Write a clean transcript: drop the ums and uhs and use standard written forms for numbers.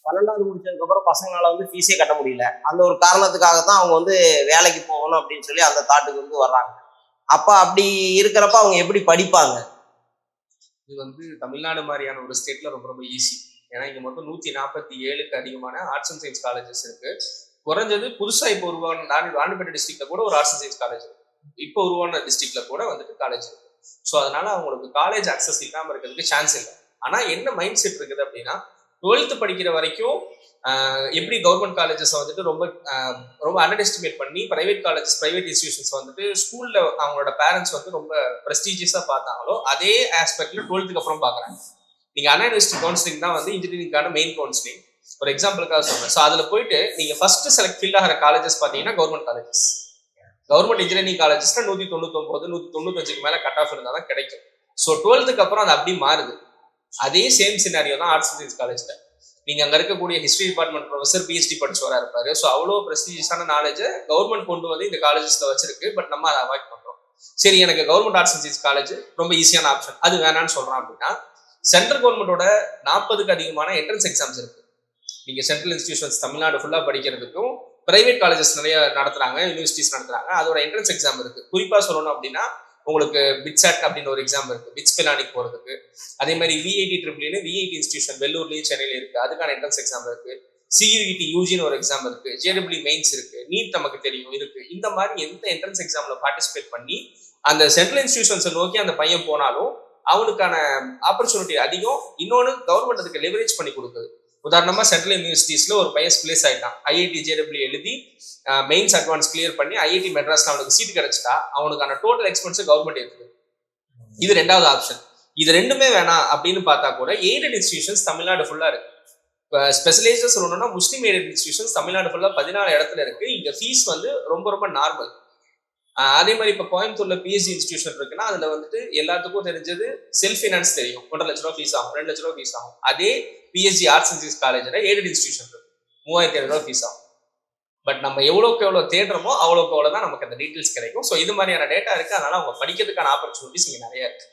12வது முடிச்சதுக்கப்புறம் பசங்களால வந்து ஃபீஸே கட்ட முடியல. அந்த ஒரு காரணத்துக்காக தான் அவங்க வந்து வேலைக்கு போகணும் அப்படின்னு சொல்லி அந்த தாட்டுக்கு வந்து வர்றாங்க. அப்ப அப்படி இருக்கிறப்ப அவங்க எப்படி படிப்பாங்க? இது வந்து தமிழ்நாடு மாதிரியான ஒரு ஸ்டேட்ல ரொம்ப ரொம்ப ஈஸி. ஏன்னா இங்க மொத்தம் 147க்கு அதிகமான ஆர்ட்ஸ் அண்ட் சயின்ஸ் காலேஜஸ் இருக்கு. குறைஞ்சது புதுசா இப்போ உருவான ராணிப்பேட்டை டிஸ்ட்ரிக்ட்ல கூட ஒரு ஆர்ட்ஸ் அண்ட் சயின்ஸ் காலேஜ் இருக்கு. இப்போ உருவான டிஸ்ட்ரிக்ட்ல கூட வந்துட்டு காலேஜ் இருக்கு. ஸோ அதனால அவங்களுக்கு காலேஜ் அக்சஸ் இல்லாமல் இருக்கிறதுக்கு சான்ஸ் இல்லை. ஆனா என்ன மைண்ட் செட் இருக்குது அப்படின்னா 12th படிக்கிற வரைக்கும் எப்படி கவர்மெண்ட் காலேஜஸ் வந்துட்டு ரொம்ப ரொம்ப அண்டர் எஸ்டிமேட் பண்ணி பிரைவேட் காலேஜஸ் பிரைவேட் இன்ஸ்டிடியூஷன்ஸ் வந்துட்டு ஸ்கூல்ல அவங்களோட பேரண்ட்ஸ் வந்து ரொம்ப ப்ரெஸ்டீஜியஸா பார்த்தாங்களோ அதே ஆஸ்பெக்ட்ல 12th அப்புறம் பாக்குறாங்க. நீங்க அண்ணா யூனிவர்சிட்டி கவுன்சிலிங் தான் வந்து இன்ஜினியரிங்கான மெயின் கவுன்சிலிங். ஒரு எக்ஸாம்பிளுக்காக சொல்றேன். ஸோ அதுல போயிட்டு நீங்க ஃபர்ஸ்ட் செலக்ட் ஃபீல் ஆகிற காலேஜஸ் பாத்தீங்கன்னா கவர்மெண்ட் காலேஜஸ். கவர்மெண்ட் இன்ஜினியரிங் காலேஜஸ்ல 199 195க்கு மேல கட் ஆஃப் இருந்தா தான் கிடைக்கும். ஸோ 12th அப்புறம் அது அப்படி மாறுது. அதே சேம் சினாரியோ தான் ஆர்ட்ஸ் அண்ட் சயின்ஸ் காலேஜ்ல. நீங்க அங்க இருக்கக்கூடிய ஹிஸ்டரி டிபார்ட்மெண்ட் ப்ரொஃபசர் பிஹெச்டி படிச்சவரா இருப்பாரு. ஸோ அவ்வளோ ப்ரெஸ்டீஜியஸான நாலேஜ் கவர்மெண்ட் கொண்டு வந்து இந்த காலேஜஸ்ல வச்சிருக்கு. பட் நம்ம அதை அவாய்ட் பண்றோம். சரி, எனக்கு government arts and science college ரொம்ப ஈஸியான ஆப்ஷன், அது வேணான்னு சொல்றான் அப்படின்னா சென்ட்ரல் கவர்மெண்டோட 40க்கு அதிகமான என்ட்ரன்ஸ் எக்ஸாம்ஸ் இருக்கு. நீங்க சென்ட்ரல் இன்ஸ்டிடியூஷன்ஸ் தமிழ்நாடு ஃபுல்லா படிக்கிறதுக்கும் பிரைவேட் காலேஜஸ் நிறைய நடத்துறாங்க, யூனிவர்சிட்டிஸ் நடத்துறாங்க. அதோட என்ட்ரன்ஸ் எக்ஸாம் இருக்கு. குறிப்பா சொல்லணும் அப்படின்னா உங்களுக்கு பிட்சாட் அப்படின்னு ஒரு எக்ஸாம் இருக்கு, பிட்ஸ் பெலானிக் போறதுக்கு. அதே மாதிரி விஐடி ட்ரிபிள்னு விஐடி இன்ஸ்டிடியூஷன் வெள்ளூர்லயும் சென்னையில இருக்கு, அதுக்கான என்ட்ரன்ஸ் எக்ஸாம் இருக்கு. சியூஇடி யூஜின்னு ஒரு எக்ஸாம் இருக்கு, ஜேடபிள்யூ மெயின்ஸ் இருக்கு, நீட் நமக்கு தெரியும் இருக்கு. இந்த மாதிரி எந்த என்ட்ரன்ஸ் எக்ஸாம்ல பார்ட்டிசிபேட் பண்ணி அந்த சென்ட்ரல் இன்ஸ்டிடியூஷன்ஸை நோக்கி அந்த பையன் போனாலும் அவனுக்கான ஆப்பர்ச்சுனிட்டி அதிகம். இன்னொன்னு கவர்மெண்ட் அதுக்கு லெவரேஜ் பண்ணி கொடுக்குது. உதாரணமா சென்ட்ரல் யூனிவர்சிட்டிஸ்ல ஒரு பையன் பிளேஸ் ஆயிட்டான், ஐஐடி ஜேடபிள்யூ எழுதி மெயின்ஸ் அட்வான்ஸ் கிளியர் பண்ணி ஐஐடி மெட்ராஸ்ல அவனுக்கு சீட் கிடைச்சிட்டா அவனுக்கான டோட்டல் எக்ஸ்பென்ஸ் கவர்மெண்ட் எடுக்குது. இது ரெண்டாவது ஆப்ஷன். இது ரெண்டுமே வேணாம் அப்படின்னு பார்த்தா கூட எய்டட் இன்ஸ்டிடியூஷன்ஸ் தமிழ்நாடு ஃபுல்லா இருக்கு. இப்போ ஸ்பெஷலைஸ்டா சொல்லணும்னா முஸ்லீம் எய்டட் இன்ஸ்டிடியூஷன்ஸ் தமிழ்நாடு ஃபுல்லா 14 இடத்துல இருக்கு. இங்க ஃபீஸ் வந்து ரொம்ப ரொம்ப நார்மல். அதே மாதிரி இப்போ கோயம்புத்தூர்ல பிஎஸ்சி இன்ஸ்டிடியூஷன் இருக்குன்னா அதுல வந்துட்டு எல்லாத்துக்கும் தெரிஞ்சது செல்ஃப் ஃபினான்ஸ் தெரியும். 1.5 லட்ச ரூபா ஃபீஸ் ஆகும், 2 லட்ச ரூபா ஃபீஸ் ஆகும். அதே பிஎஸ்சி ஆர்ட்ஸ் அண்ட் சயின்ஸ் காலேஜ்ல எய்டட் இன்ஸ்டிடியூஷன் இருக்கு, 3500 ரூபா ஃபீஸ் ஆகும். பட் நம்ம எவ்வளோக்கு எவ்வளோ தேடுறோமோ அவ்வளோக்கு அவ்வளோதான் நமக்கு அந்த டீட்டெயில்ஸ் கிடைக்கும். ஸோ இது மாதிரியான டேட்டா இருக்கு. அதனால அவங்க படிக்கிறதுக்கான ஆப்பர்ச்சுனிட்டிஸ் இங்கே நிறைய இருக்கு.